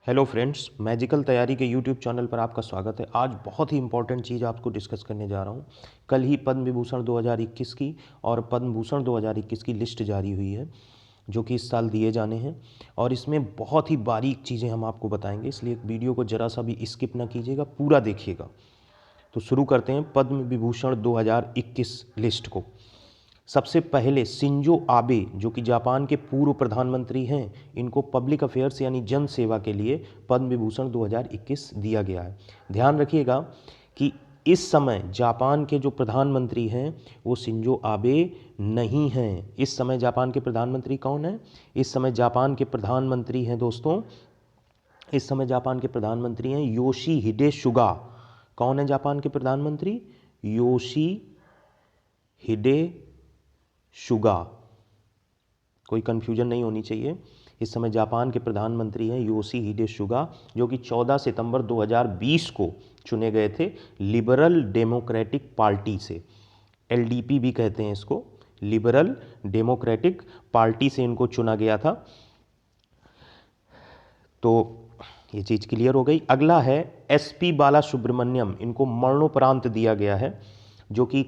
Hello friends, magical तैयारी के YouTube channel पर आपका स्वागत है। आज बहुत ही इंपॉर्टेंट चीज़ आपको डिस्कस करने जा रहा हूँ। कल ही पद्म विभूषण 2021 की और पद्म भूषण 2021 की लिस्ट जारी हुई है जो कि इस साल दिए जाने हैं और इसमें बहुत ही बारीक चीज़ें हम आपको बताएंगे, इसलिए वीडियो को ज़रा सा भी स्किप ना कीजिएगा, पूरा देखिएगा। तो शुरू करते हैं पद्म विभूषण 2021 लिस्ट को। सबसे पहले शिंजो आबे जो कि जापान के पूर्व प्रधानमंत्री हैं, इनको पब्लिक अफेयर्स यानी जन सेवा के लिए पद्म विभूषण 2021 दिया गया है। ध्यान रखिएगा कि इस समय जापान के जो प्रधानमंत्री हैं वो शिंजो आबे नहीं हैं। इस समय जापान के प्रधानमंत्री कौन हैं? इस समय जापान के प्रधानमंत्री हैं दोस्तों, इस समय जापान के प्रधानमंत्री हैं योशिहिडे सुगा। कौन है जापान के प्रधानमंत्री? योशिहिडे सुगा। कोई कन्फ्यूजन नहीं होनी चाहिए। इस समय जापान के प्रधानमंत्री हैं योशिहिडे सुगा, जो कि 14 सितंबर 2020 को चुने गए थे लिबरल डेमोक्रेटिक पार्टी से। एलडीपी भी कहते हैं इसको, लिबरल डेमोक्रेटिक पार्टी से इनको चुना गया था। तो ये चीज़ क्लियर हो गई। अगला है एसपी बालासुब्रमण्यम, इनको मरणोपरांत दिया गया है, जो कि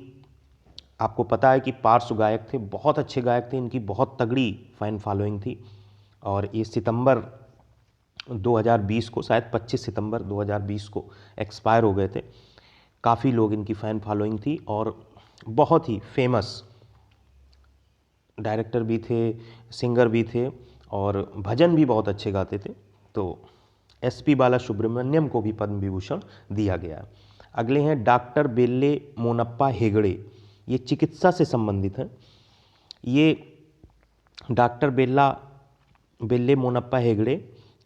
आपको पता है कि पार्श्व गायक थे, बहुत अच्छे गायक थे, इनकी बहुत तगड़ी फैन फॉलोइंग थी। और ये सितंबर 2020 को, शायद 25 सितंबर 2020 को एक्सपायर हो गए थे। काफ़ी लोग इनकी फ़ैन फॉलोइंग थी और बहुत ही फेमस डायरेक्टर भी थे, सिंगर भी थे और भजन भी बहुत अच्छे गाते थे। तो एसपी बालासुब्रमण्यम को भी पद्म विभूषण दिया गया है। अगले हैं डॉक्टर बेल्ले मोनप्पा हेगड़े, ये चिकित्सा से संबंधित हैं। ये डॉक्टर बेल्ले मोनप्पा हेगड़े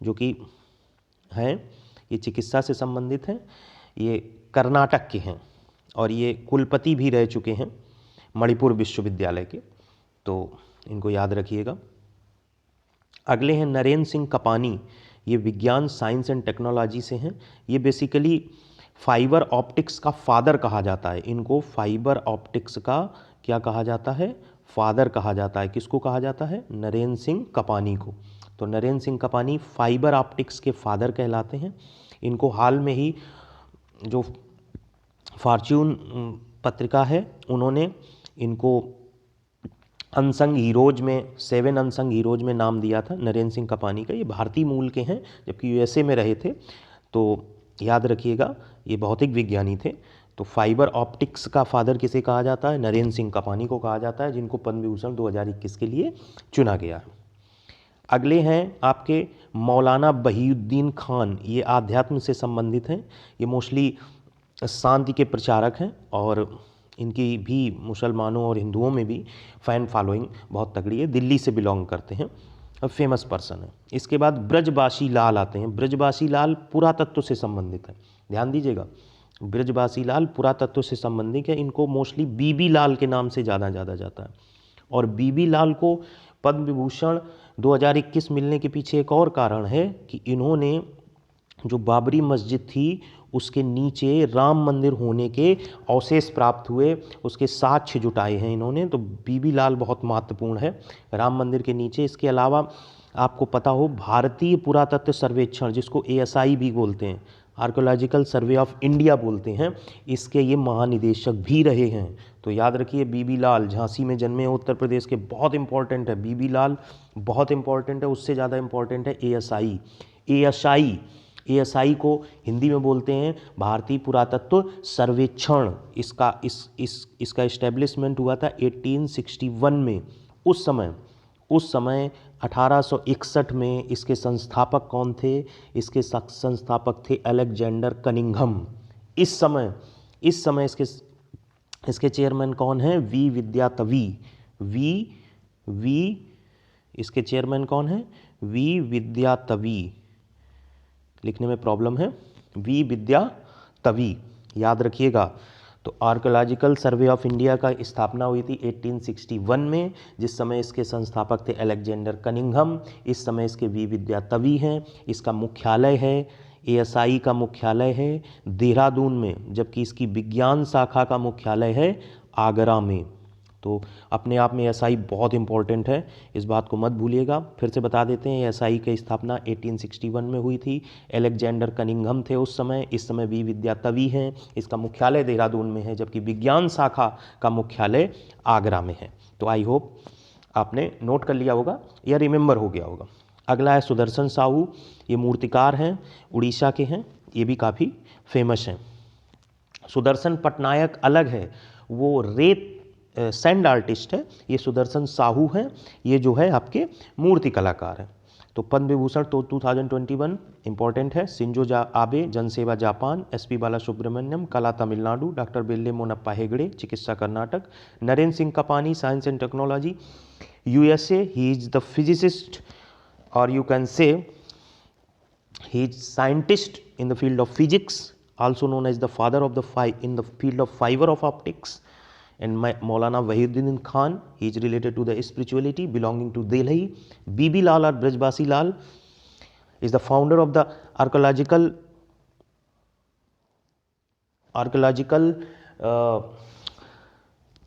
जो कि हैं, ये चिकित्सा से संबंधित हैं। ये कर्नाटक के हैं और ये कुलपति भी रह चुके हैं मणिपुर विश्वविद्यालय के, तो इनको याद रखिएगा। अगले हैं नरेंद्र सिंह कपानी, ये विज्ञान साइंस एंड टेक्नोलॉजी से हैं। ये बेसिकली फाइबर ऑप्टिक्स का फादर कहा जाता है। इनको फाइबर ऑप्टिक्स का क्या कहा जाता है? फादर कहा जाता है। किसको कहा जाता है? नरेंद्र सिंह कपानी को। तो नरेंद्र सिंह कपानी फाइबर ऑप्टिक्स के फादर कहलाते हैं। इनको हाल में ही जो फॉर्च्यून पत्रिका है उन्होंने इनको अनसंग हीरोज में, 7 अनसंग हीरोज में नाम दिया था नरेंद्र सिंह कपानी का। ये भारतीय मूल के हैं जबकि यूएसए में रहे थे। तो याद रखिएगा, ये भौतिक विज्ञानी थे। तो फाइबर ऑप्टिक्स का फादर किसे कहा जाता है? नरेंद्र सिंह कपानी को कहा जाता है, जिनको पद्म विभूषण 2021 के लिए चुना गया है। अगले हैं आपके मौलाना बहीउद्दीन खान, ये आध्यात्म से संबंधित हैं। ये मोस्टली शांति के प्रचारक हैं और इनकी भी मुसलमानों और हिंदुओं में भी फ़ैन फॉलोइंग बहुत तगड़ी है। दिल्ली से बिलोंग करते हैं और फेमस पर्सन है। इसके बाद ब्रजबासी लाल आते हैं। ब्रजबासी लाल पुरातत्व से संबंधित है, ध्यान दीजिएगा। ब्रजबासी लाल पुरातत्व से संबंधित है। इनको मोस्टली बीबी लाल के नाम से ज़्यादा जाता है। और बीबी लाल को पद्म विभूषण 2021 मिलने के पीछे एक और कारण है कि इन्होंने जो बाबरी मस्जिद थी उसके नीचे राम मंदिर होने के अवशेष प्राप्त हुए, उसके साक्ष्य जुटाए हैं इन्होंने। तो बीबी लाल बहुत महत्वपूर्ण है राम मंदिर के नीचे। इसके अलावा आपको पता हो भारतीय पुरातत्व सर्वेक्षण, जिसको एएसआई भी बोलते हैं, आर्कोलॉजिकल सर्वे ऑफ इंडिया बोलते हैं, इसके ये महानिदेशक भी रहे हैं। तो याद रखिए, बीबी लाल झांसी में जन्मे, उत्तर प्रदेश के, बहुत इंपॉर्टेंट है। बीबी लाल बहुत इंपॉर्टेंट है, उससे ज़्यादा इंपॉर्टेंट है एएसआई। एएसआई को हिंदी में बोलते हैं भारतीय पुरातत्व सर्वेक्षण। इसका इस्टेब्लिशमेंट हुआ था 1861 में। उस समय 1861 में इसके संस्थापक कौन थे? इसके संस्थापक थे अलेक्जेंडर कनिंघम। इस समय इसके चेयरमैन कौन हैं? वी विद्यातवी। इसके चेयरमैन कौन हैं? वी विद्यातवी। लिखने में प्रॉब्लम है, वी विद्यातवी, याद रखिएगा। तो आर्कोलॉजिकल सर्वे ऑफ इंडिया का स्थापना हुई थी 1861 में, जिस समय इसके संस्थापक थे अलेक्जेंडर कनिंघम। इस समय इसके वी विद्यातवी हैं। इसका मुख्यालय है, एएसआई का मुख्यालय है देहरादून में, जबकि इसकी विज्ञान शाखा का मुख्यालय है आगरा में। तो अपने आप में एसआई बहुत इंपॉर्टेंट है, इस बात को मत भूलिएगा। फिर से बता देते हैं, एसआई की स्थापना 1861 में हुई थी। अलेक्जेंडर कनिंघम थे उस समय, इस समय वी विद्या तवी हैं। इसका मुख्यालय देहरादून में है, जबकि विज्ञान शाखा का मुख्यालय आगरा में है। तो आई होप आपने नोट कर लिया होगा या रिमेंबर हो गया होगा। अगला है सुदर्शन साहू, ये मूर्तिकार हैं, उड़ीसा के हैं, ये भी काफ़ी फेमस हैं। सुदर्शन पटनायक अलग है, वो रेत सैंड आर्टिस्ट है। ये सुदर्शन साहू हैं, ये जो है आपके मूर्ति कलाकार हैं। तो पद्म विभूषण तो 2021 इंपॉर्टेंट है। शिंजो आबे जनसेवा जापान, एसपी बाला सुब्रमण्यम कला तमिलनाडु, डॉक्टर बेल्ले मोनप्पा हेगड़े चिकित्सा Karnataka, Narendra Singh Kapany science and technology USA, he is the physicist और you can say he is scientist in the field of physics, also known as the father of in the field of fiber of optics. And Maulana Wahiduddin Khan, he is related to the spirituality belonging to Delhi. BB Lal or Brajbasi Lal is the founder of the archaeological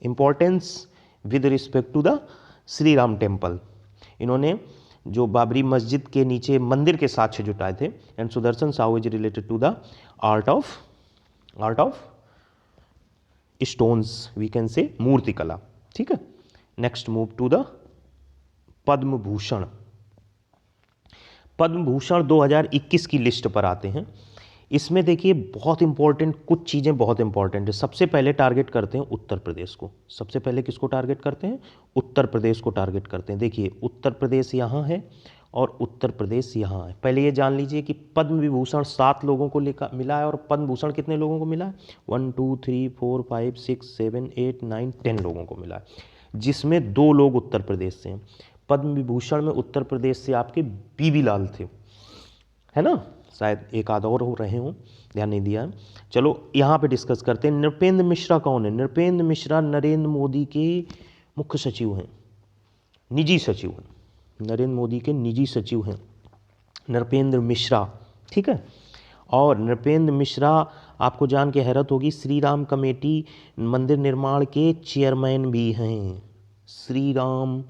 importance with respect to the Shri Ram temple. इन्होंने जो बाबरी मस्जिद के नीचे मंदिर के साक्ष्य जुटाए थे। And Sudarshan Sahoo is related to the art of stones, we can say मूर्ति कला। ठीक है, next move to the Padma Bhushan. Padma Bhushan 2021 की लिस्ट पर आते हैं। इसमें देखिए बहुत इंपॉर्टेंट कुछ चीज़ें बहुत इंपॉर्टेंट है। सबसे पहले टारगेट करते हैं उत्तर प्रदेश को। सबसे पहले किसको टारगेट करते हैं? उत्तर प्रदेश को टारगेट करते हैं। देखिए उत्तर प्रदेश यहाँ है और उत्तर प्रदेश यहाँ है। पहले ये जान लीजिए कि पद्म विभूषण 7 लोगों को मिला है और पद्म भूषण कितने लोगों को मिला है? 1 2 3 4 5 6 7 8 9 10 लोगों को मिला है, जिसमें 2 लोग उत्तर प्रदेश से हैं। पद्म विभूषण में उत्तर प्रदेश से आपके बीबी लाल थे, है ना, शायद एक आध और हो रहे हों, ध्यान नहीं दिया। चलो यहाँ पे डिस्कस करते हैं। नृपेंद्र मिश्रा कौन है? नृपेंद्र मिश्रा नरेंद्र मोदी के मुख्य सचिव हैं, निजी सचिव हैं, नरेंद्र मोदी के निजी सचिव हैं नृपेंद्र मिश्रा। ठीक है, और नृपेंद्र मिश्रा आपको जान के हैरत होगी, श्री राम कमेटी मंदिर निर्माण के चेयरमैन भी हैं। श्री राम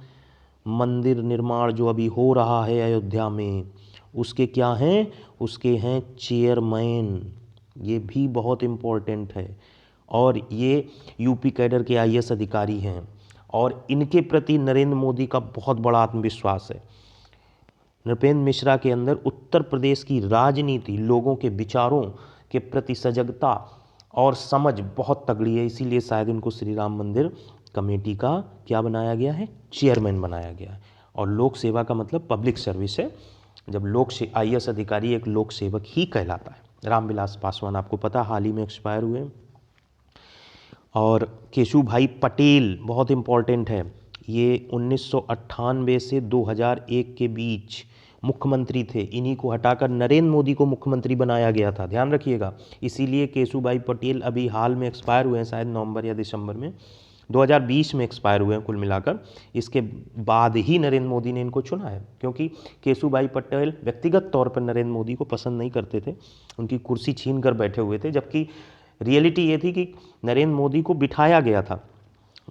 मंदिर निर्माण जो अभी हो रहा है अयोध्या में, उसके क्या हैं? उसके हैं चेयरमैन। ये भी बहुत इम्पोर्टेंट है। और ये यूपी कैडर के आईएएस अधिकारी हैं और इनके प्रति नरेंद्र मोदी का बहुत बड़ा आत्मविश्वास है। नृपेंद्र मिश्रा के अंदर उत्तर प्रदेश की राजनीति, लोगों के विचारों के प्रति सजगता और समझ बहुत तगड़ी है, इसीलिए शायद इनको श्री राम मंदिर कमेटी का क्या बनाया गया है? चेयरमैन बनाया गया है। और लोक सेवा का मतलब पब्लिक सर्विस है। जब आईएएस अधिकारी एक लोक सेवक ही कहलाता है। रामविलास पासवान आपको पता हाल ही में एक्सपायर हुए। और केशु भाई पटेल बहुत इम्पॉर्टेंट है। ये 1998 से 2001 के बीच मुख्यमंत्री थे। इन्हीं को हटाकर नरेंद्र मोदी को मुख्यमंत्री बनाया गया था, ध्यान रखिएगा। इसीलिए केशु भाई पटेल अभी हाल में एक्सपायर हुए हैं, शायद नवंबर या दिसंबर में 2020 में एक्सपायर हुए हैं कुल मिलाकर। इसके बाद ही नरेंद्र मोदी ने इनको चुना है, क्योंकि केशुभाई पटेल व्यक्तिगत तौर पर नरेंद्र मोदी को पसंद नहीं करते थे, उनकी कुर्सी छीन कर बैठे हुए थे। जबकि रियलिटी ये थी कि नरेंद्र मोदी को बिठाया गया था।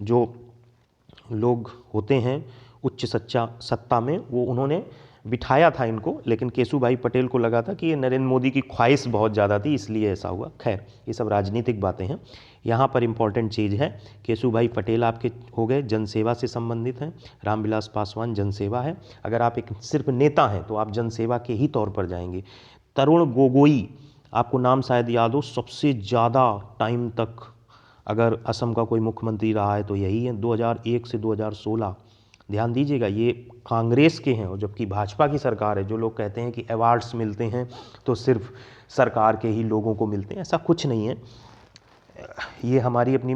जो लोग होते हैं उच्च सत्ता में, वो उन्होंने बिठाया था इनको, लेकिन केशुभाई पटेल को लगा था कि ये नरेंद्र मोदी की ख्वाहिश बहुत ज़्यादा थी, इसलिए ऐसा हुआ। खैर, ये सब राजनीतिक बातें हैं। यहाँ पर इम्पॉर्टेंट चीज़ है, केशुभाई पटेल आपके हो गए जनसेवा से संबंधित हैं। रामविलास पासवान जनसेवा है। अगर आप एक सिर्फ नेता हैं तो आप जनसेवा के ही तौर पर जाएंगे। तरुण गोगोई आपको नाम शायद याद हो, सबसे ज़्यादा टाइम तक अगर असम का कोई मुख्यमंत्री रहा है तो यही है, 2001 से 2016। ध्यान दीजिएगा, ये कांग्रेस के हैं और जबकि भाजपा की सरकार है। जो लोग कहते हैं कि अवार्ड्स मिलते हैं तो सिर्फ सरकार के ही लोगों को मिलते हैं, ऐसा कुछ नहीं है। ये हमारी अपनी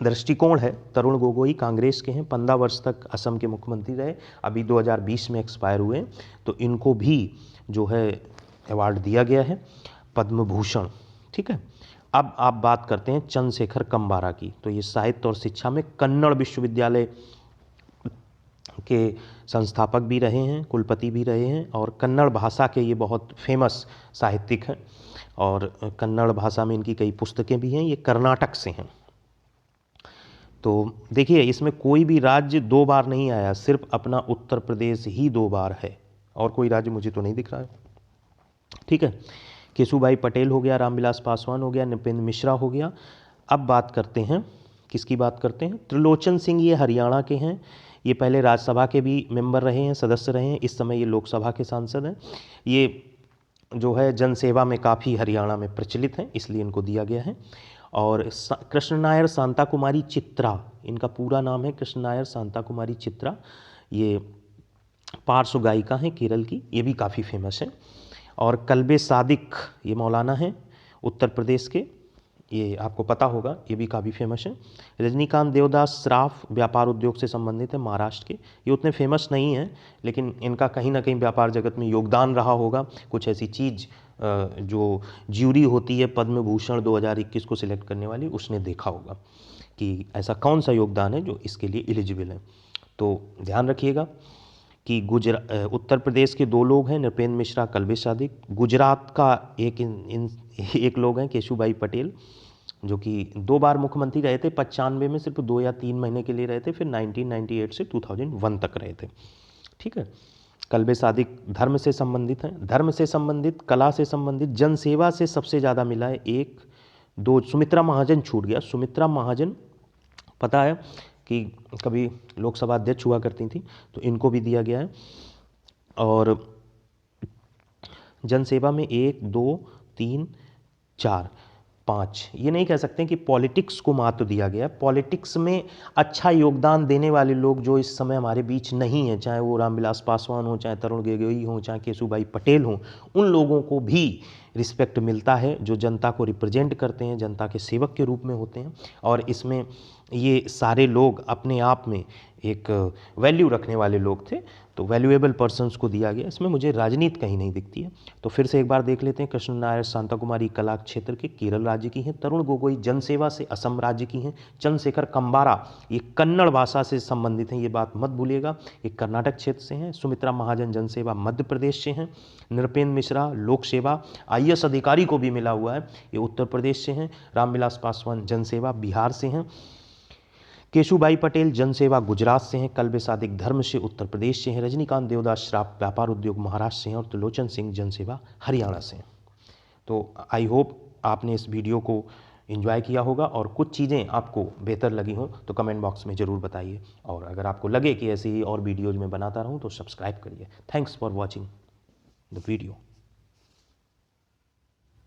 दृष्टिकोण है। तरुण गोगोई कांग्रेस के हैं, 15 वर्ष तक असम के मुख्यमंत्री रहे, अभी 2020 में एक्सपायर हुए, तो इनको भी जो है अवार्ड दिया गया है पद्म भूषण। ठीक है, अब आप बात करते हैं चंद्रशेखर कंबारा की। तो ये साहित्य और शिक्षा में कन्नड़ विश्वविद्यालय के संस्थापक भी रहे हैं, कुलपति भी रहे हैं, और कन्नड़ भाषा के ये बहुत फेमस साहित्यिक हैं और कन्नड़ भाषा में इनकी कई पुस्तकें भी हैं। ये कर्नाटक से हैं। तो देखिए इसमें कोई भी राज्य 2 बार नहीं आया, सिर्फ अपना उत्तर प्रदेश ही 2 बार है, और कोई राज्य मुझे तो नहीं दिख रहा है। ठीक है, केशुभाई पटेल हो गया, रामविलास पासवान हो गया, नृपेंद्र मिश्रा हो गया। अब बात करते हैं, किसकी बात करते हैं? त्रिलोचन सिंह, ये हरियाणा के हैं। ये पहले राज्यसभा के भी मेंबर रहे हैं, सदस्य रहे हैं, इस समय ये लोकसभा के सांसद हैं। ये जो है जनसेवा में काफ़ी हरियाणा में प्रचलित हैं, इसलिए इनको दिया गया है। और कृष्ण नायर शांता कुमारी चित्रा, इनका पूरा नाम है कृष्ण नायर शांता कुमारी चित्रा। ये पार्श्व गायिका हैं केरल की, ये भी काफ़ी फेमस है। और कल्बे सादिक, ये मौलाना हैं उत्तर प्रदेश के, ये आपको पता होगा, ये भी काफ़ी फेमस है। रजनीकांत देवदास श्राफ व्यापार उद्योग से संबंधित है, महाराष्ट्र के। ये उतने फेमस नहीं हैं, लेकिन इनका कहीं ना कहीं व्यापार जगत में योगदान रहा होगा। कुछ ऐसी चीज़ जो ज्यूरी होती है पद्म भूषण 2021 को सिलेक्ट करने वाली, उसने देखा होगा कि ऐसा कौन सा योगदान है जो इसके लिए एलिजिबल है। तो ध्यान रखिएगा कि उत्तर प्रदेश के 2 लोग हैं, नृपेंद्र मिश्रा, कल्बे सादिक। गुजरात का एक लोग हैं, केशुभाई पटेल, जो कि 2 बार मुख्यमंत्री रहे थे। 95 में सिर्फ 2 या 3 महीने के लिए रहे थे, फिर 1998 से 2001 तक रहे थे। ठीक है, कल्बे सादिक धर्म से संबंधित हैं, धर्म से संबंधित, कला से संबंधित, जनसेवा से सबसे ज़्यादा मिला है। 1 2 सुमित्रा महाजन छूट गया। सुमित्रा महाजन पता है कि कभी लोकसभा अध्यक्ष हुआ करती थी, तो इनको भी दिया गया है। और जनसेवा में 1 2 3 4 5, ये नहीं कह सकते कि पॉलिटिक्स को महत्व दिया गया। पॉलिटिक्स में अच्छा योगदान देने वाले लोग जो इस समय हमारे बीच नहीं हैं, चाहे वो रामविलास पासवान हो, चाहे तरुण गोगोई हो, चाहे केशुभाई पटेल हो, उन लोगों को भी रिस्पेक्ट मिलता है जो जनता को रिप्रेजेंट करते हैं, जनता के सेवक के रूप में होते हैं। और इसमें ये सारे लोग अपने आप में एक वैल्यू रखने वाले लोग थे, तो वैल्यूएबल पर्सन्स को दिया गया। इसमें मुझे राजनीति कहीं नहीं दिखती है। तो फिर से एक बार देख लेते हैं। कृष्ण नायर शांता कुमारी कला क्षेत्र के, केरल राज्य की हैं। तरुण गोगोई जनसेवा से असम राज्य की हैं। चंद्रशेखर कंबारा ये कन्नड़ भाषा से संबंधित हैं, ये बात मत भूलिएगा, ये कर्नाटक क्षेत्र से हैं। सुमित्रा महाजन जनसेवा मध्य प्रदेश से हैं। नृपेंद्र मिश्रा लोक सेवा IAS अधिकारी को भी मिला हुआ है, ये उत्तर प्रदेश से हैं। रामविलास पासवान जनसेवा बिहार से हैं। केशुभाई पटेल जनसेवा गुजरात से हैं। कल्बे सादिक धर्म से उत्तर प्रदेश से हैं। रजनीकांत देवदास श्राफ व्यापार उद्योग महाराष्ट्र से हैं। और त्रिलोचन सिंह जनसेवा हरियाणा से हैं। तो आई होप आपने इस वीडियो को एंजॉय किया होगा, और कुछ चीज़ें आपको बेहतर लगी हों तो कमेंट बॉक्स में ज़रूर बताइए। और अगर आपको लगे कि ऐसी ही और वीडियोज़ में बनाता रहूं तो सब्सक्राइब करिए। Thanks for watching the video.